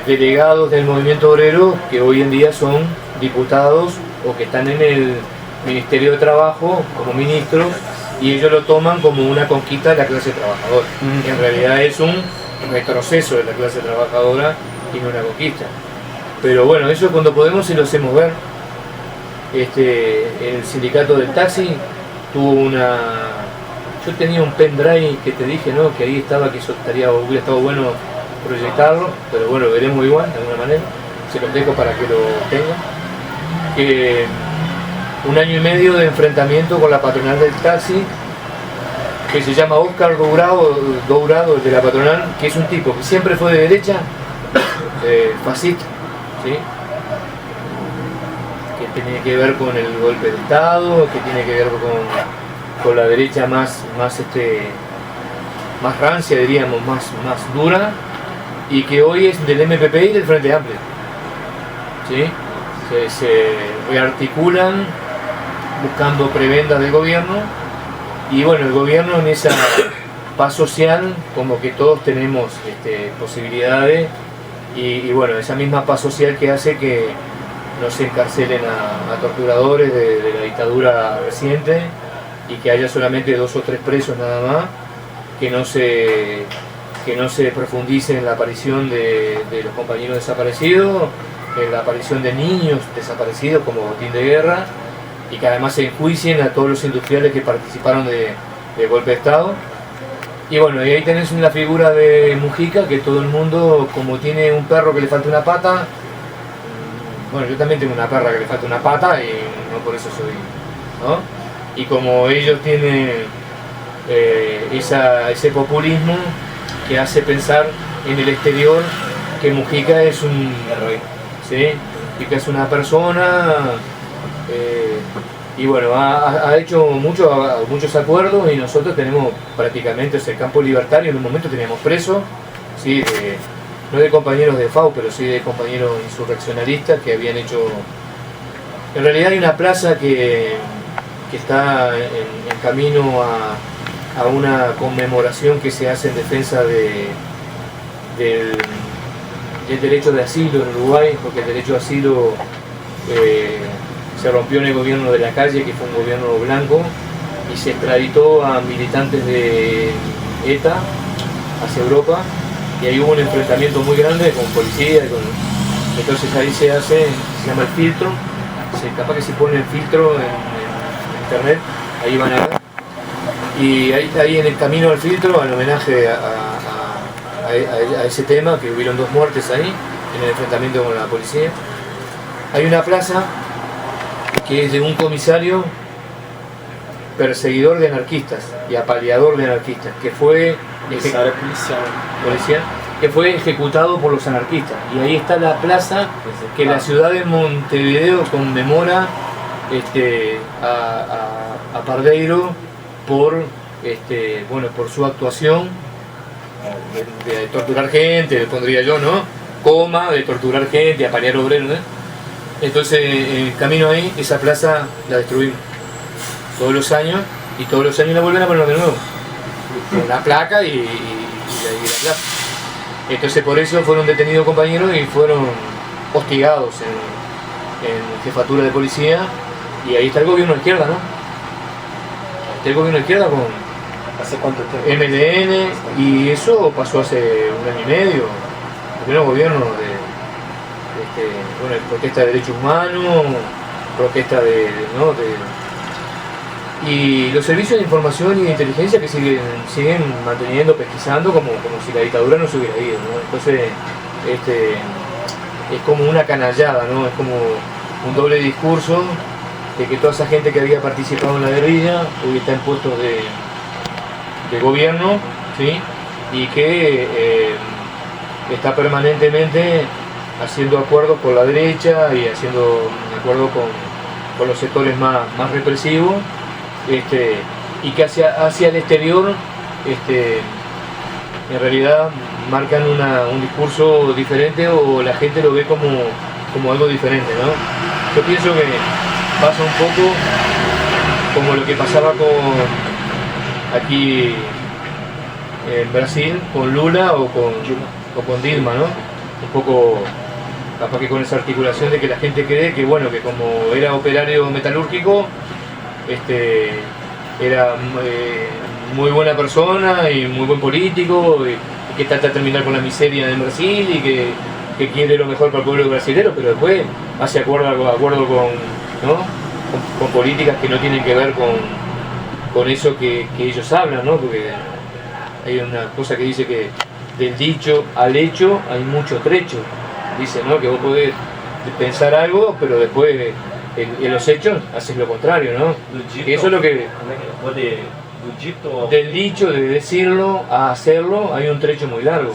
delegados del movimiento obrero que hoy en día son diputados o que están en el Ministerio de Trabajo como ministros, y ellos lo toman como una conquista de la clase trabajadora. En realidad es un retroceso de la clase trabajadora y no una conquista. Pero bueno, eso cuando podemos se lo hacemos ver. El sindicato del taxi tuvo una... Yo tenía un pendrive que te dije, ¿no? Que ahí estaba, que eso hubiera estado bueno proyectarlo, pero bueno, veremos igual, de alguna manera. Se los dejo para que lo tengan. 1 año y medio de enfrentamiento con la patronal del taxi, que se llama Oscar Dourado, de la patronal, que es un tipo que siempre fue de derecha, fascista, ¿sí? que tiene que ver con el golpe de Estado, que tiene que ver con la derecha más rancia, diríamos, más dura, y que hoy es del MPP y del Frente Amplio. ¿Sí? Se rearticulan buscando prebendas del gobierno, y bueno, el gobierno en esa paz social, como que todos tenemos posibilidades, y bueno, esa misma paz social que hace que no se encarcelen a torturadores de la dictadura reciente, y que haya solamente 2 o 3 presos nada más, que no se profundice en la aparición de los compañeros desaparecidos, en la aparición de niños desaparecidos como botín de guerra, y que además se enjuicien a todos los industriales que participaron del golpe de Estado. Y bueno, y ahí tenés la figura de Mujica, que todo el mundo, como tiene un perro que le falta una pata, bueno, yo también tengo una perra que le falta una pata y no por eso soy, ¿no? Y como ellos tienen ese populismo que hace pensar en el exterior que Mujica es un héroe, ¿sí? Y que es una persona, y bueno, ha hecho muchos acuerdos, y nosotros tenemos prácticamente ese campo libertario. En un momento teníamos presos, ¿sí? No de compañeros de FAU, pero sí de compañeros insurreccionalistas que habían hecho... En realidad hay una plaza que está en camino a una conmemoración que se hace en defensa del derecho de asilo en Uruguay, porque el derecho de asilo se rompió en el gobierno de la Calle, que fue un gobierno blanco, y se extraditó a militantes de ETA hacia Europa, y ahí hubo un enfrentamiento muy grande con policía, entonces ahí se llama el filtro, capaz que se pone el filtro en internet, ahí van a ver, y ahí en el camino al filtro, al homenaje a ese tema, que hubieron 2 muertes ahí, en el enfrentamiento con la policía, hay una plaza que es de un comisario perseguidor de anarquistas y apaleador de anarquistas, que fue que fue ejecutado por los anarquistas, y ahí está la plaza que la ciudad de Montevideo conmemora a Pardeiro por por su actuación de torturar gente, le pondría yo, ¿no? De torturar gente, apalear obreros, ¿no? Entonces, en el camino ahí, esa plaza la destruimos todos los años, y todos los años la vuelven a poner de nuevo, con la placa y la plaza. Entonces, por eso fueron detenidos compañeros y fueron hostigados en jefatura de policía, y ahí está el gobierno de izquierda, ¿no? Está el gobierno de izquierda con ¿Hace cuánto tiempo? MLN, y eso pasó hace 1 año y medio. El primer gobierno de protesta de derechos humanos, protesta y los servicios de información y de inteligencia que siguen manteniendo, pesquisando como si la dictadura no se hubiera ido, ¿no? Entonces es como una canallada, ¿no? Es como un doble discurso de que toda esa gente que había participado en la guerrilla hoy está en puestos de gobierno, ¿sí? Y que está permanentemente haciendo acuerdos con la derecha y haciendo acuerdos con los sectores más represivos, y que hacia el exterior en realidad marcan un discurso diferente, o la gente lo ve como algo diferente, ¿no? Yo pienso que pasa un poco como lo que pasaba aquí en Brasil con Lula o con Dilma, ¿no? Un poco capaz que con esa articulación de que la gente cree que bueno, que como era operario metalúrgico, era muy buena persona y muy buen político, y que trata de terminar con la miseria en Brasil, y que quiere lo mejor para el pueblo brasileño, pero después hace acuerdo con políticas que no tienen que ver con eso que ellos hablan, ¿no? Porque hay una cosa que dice que del dicho al hecho hay mucho trecho. Dice, ¿no? Que vos podés pensar algo, pero después en los hechos haces lo contrario, ¿no? Y eso es lo que... Del dicho, de decirlo a hacerlo, hay un trecho muy largo.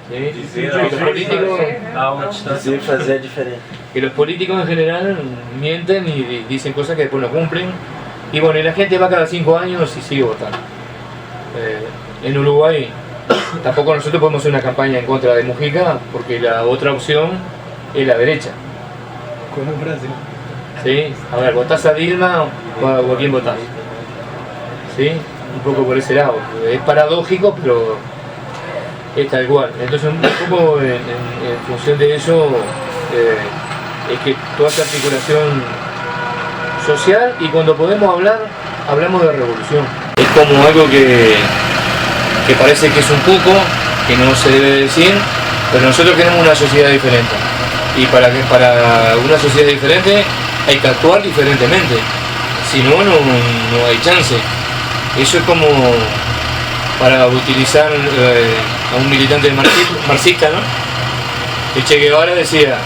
¿sí? Los políticos, a uma distância. Dizer fazer é diferente. que los políticos en general mienten y dicen cosas que después no cumplen. Y bueno, y la gente va cada 5 años y sigue votando. En Uruguay tampoco nosotros podemos hacer una campaña en contra de Mujica porque la otra opción es la derecha. Como no Brasil. ¿Sí? A ver, ¿votás a Dilma o a quién votás? ¿Sí? Un poco por ese lado. Es paradójico, pero es tal cual. Entonces, un poco en función de eso, es que toda esta articulación social, y cuando podemos hablar, hablamos de revolución. Es como algo que parece que es un cuco, que no se debe decir, pero nosotros queremos una sociedad diferente. Y para una sociedad diferente hay que actuar diferentemente. Si no, no hay chance. Eso es como para utilizar a un militante marxista, ¿no? Que Che Guevara decía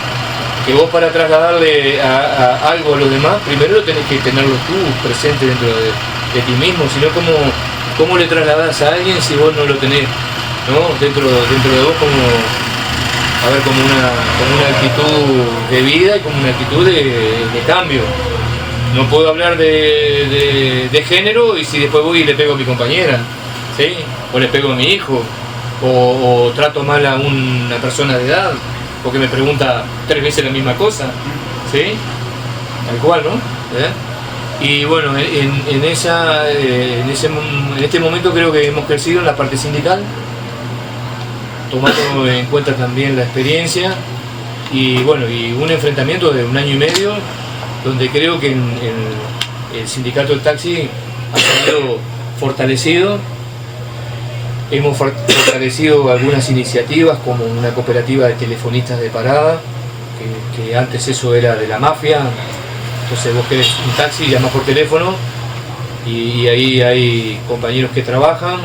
que vos para trasladarle a algo a los demás, primero tenés que tenerlo tú presente dentro de ti mismo, sino cómo le trasladás a alguien si vos no lo tenés, ¿no? dentro de vos como una actitud de vida y como una actitud de cambio. No puedo hablar de género y si después voy y le pego a mi compañera, ¿sí? O le pego a mi hijo, o trato mal a una persona de edad, porque me pregunta 3 veces la misma cosa, ¿sí? Tal cual, ¿no? Y bueno, en este momento creo que hemos crecido en la parte sindical, tomando en cuenta también la experiencia y bueno, y un enfrentamiento de 1 año y medio donde creo que el sindicato del taxi ha salido fortalecido. Hemos fortalecido algunas iniciativas como una cooperativa de telefonistas de parada, que antes eso era de la mafia. Entonces vos querés un taxi, llamás por teléfono y ahí hay compañeros que trabajan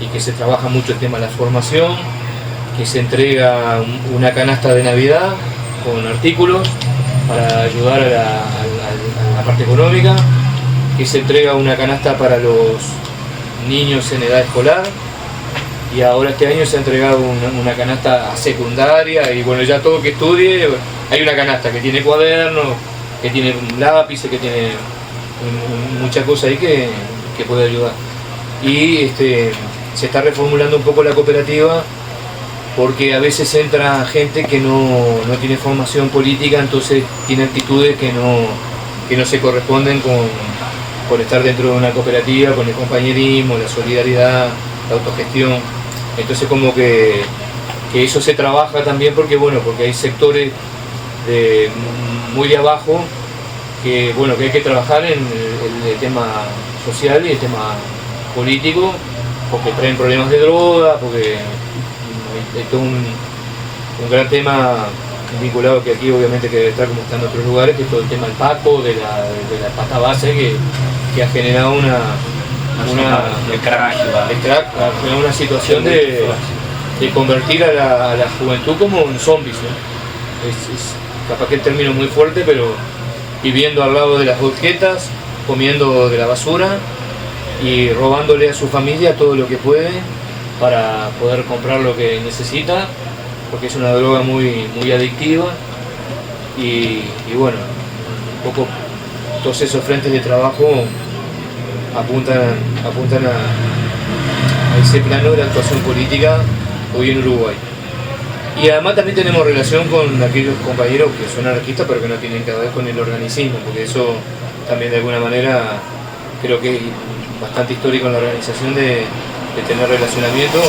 y que se trabaja mucho el tema de la formación, que se entrega una canasta de Navidad con artículos para ayudar a la parte económica, que se entrega una canasta para los niños en edad escolar, y ahora este año se ha entregado una canasta secundaria, y bueno, ya todo que estudie, hay una canasta que tiene cuadernos, que tiene lápices, que tiene muchas cosas ahí que puede ayudar. Y se está reformulando un poco la cooperativa, porque a veces entra gente que no tiene formación política, entonces tiene actitudes que no se corresponden con estar dentro de una cooperativa, con el compañerismo, la solidaridad, la autogestión. Entonces como que eso se trabaja también porque hay sectores muy de abajo que hay que trabajar en el tema social y el tema político, porque traen problemas de droga, porque hay todo un gran tema vinculado que aquí obviamente que debe estar como está en otros lugares, que es todo el tema del Paco, de la pasta base que ha generado una situación de convertir a la juventud como en zombies, ¿no? Es capaz que el término es muy fuerte, pero viviendo al lado de las objetas, comiendo de la basura y robándole a su familia todo lo que puede para poder comprar lo que necesita, porque es una droga muy adictiva. Y bueno, un poco todos esos frentes de trabajo apuntan a ese plano de la actuación política hoy en Uruguay. Y además también tenemos relación con aquellos compañeros que son anarquistas pero que no tienen que ver con el organicismo, porque eso también de alguna manera creo que es bastante histórico en la organización de tener relacionamiento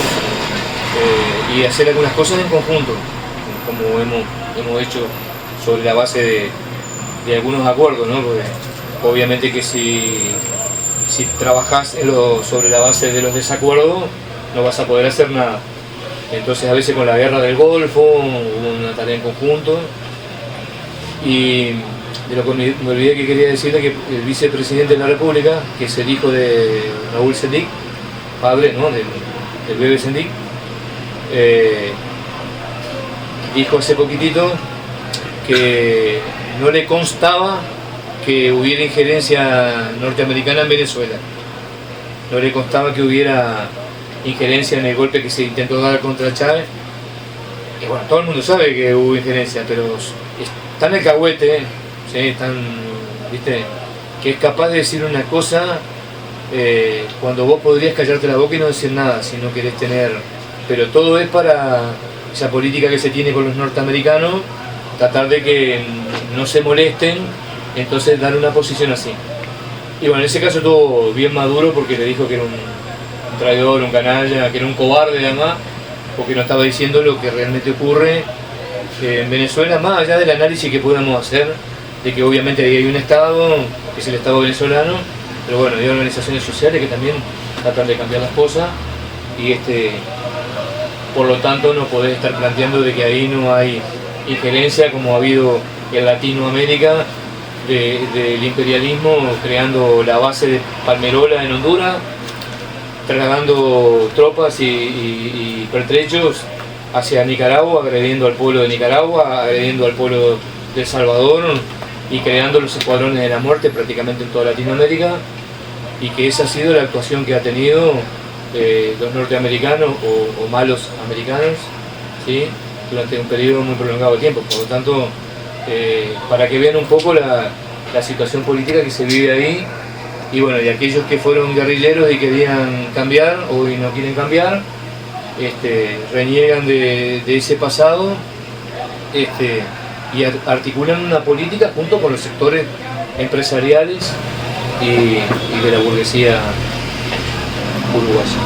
y hacer algunas cosas en conjunto, como hemos hecho sobre la base de algunos acuerdos, ¿no? Porque obviamente que si trabajás sobre la base de los desacuerdos no vas a poder hacer nada. Entonces a veces con la guerra del Golfo hubo una tarea en conjunto. Y de lo que me olvidé que quería decirle, que el vicepresidente de la República, que es el hijo de Raúl Sendic, padre, ¿no?, del bebé Sendic, dijo hace poquitito que no le constaba que hubiera injerencia norteamericana en Venezuela. No le constaba que hubiera injerencia en el golpe que se intentó dar contra Chávez, y bueno, todo el mundo sabe que hubo injerencia, pero está en el cahuete, ¿sí? ¿Viste? Que es capaz de decir una cosa cuando vos podrías callarte la boca y no decir nada si no querés tener, pero todo es para esa política que se tiene con los norteamericanos, tratar de que no se molesten, entonces dar una posición así. Y bueno, en ese caso estuvo bien Maduro porque le dijo que era un traidor, un canalla, que era un cobarde además, porque no estaba diciendo lo que realmente ocurre en Venezuela, más allá del análisis que podamos hacer, de que obviamente ahí hay un Estado, que es el Estado venezolano, pero bueno, hay organizaciones sociales que también tratan de cambiar las cosas, y por lo tanto no podés estar planteando de que ahí no hay injerencia como ha habido en Latinoamérica del imperialismo, creando la base de Palmerola en Honduras, trasladando tropas y pertrechos hacia Nicaragua, agrediendo al pueblo de Nicaragua, agrediendo al pueblo de El Salvador y creando los escuadrones de la muerte prácticamente en toda Latinoamérica, y que esa ha sido la actuación que ha tenido los norteamericanos o malos americanos, ¿sí? Durante un periodo muy prolongado de tiempo. Por lo tanto, para que vean un poco la situación política que se vive ahí, y bueno, y aquellos que fueron guerrilleros y querían cambiar, hoy no quieren cambiar, reniegan de ese pasado, y articulan una política junto con los sectores empresariales y de la burguesía uruguaya.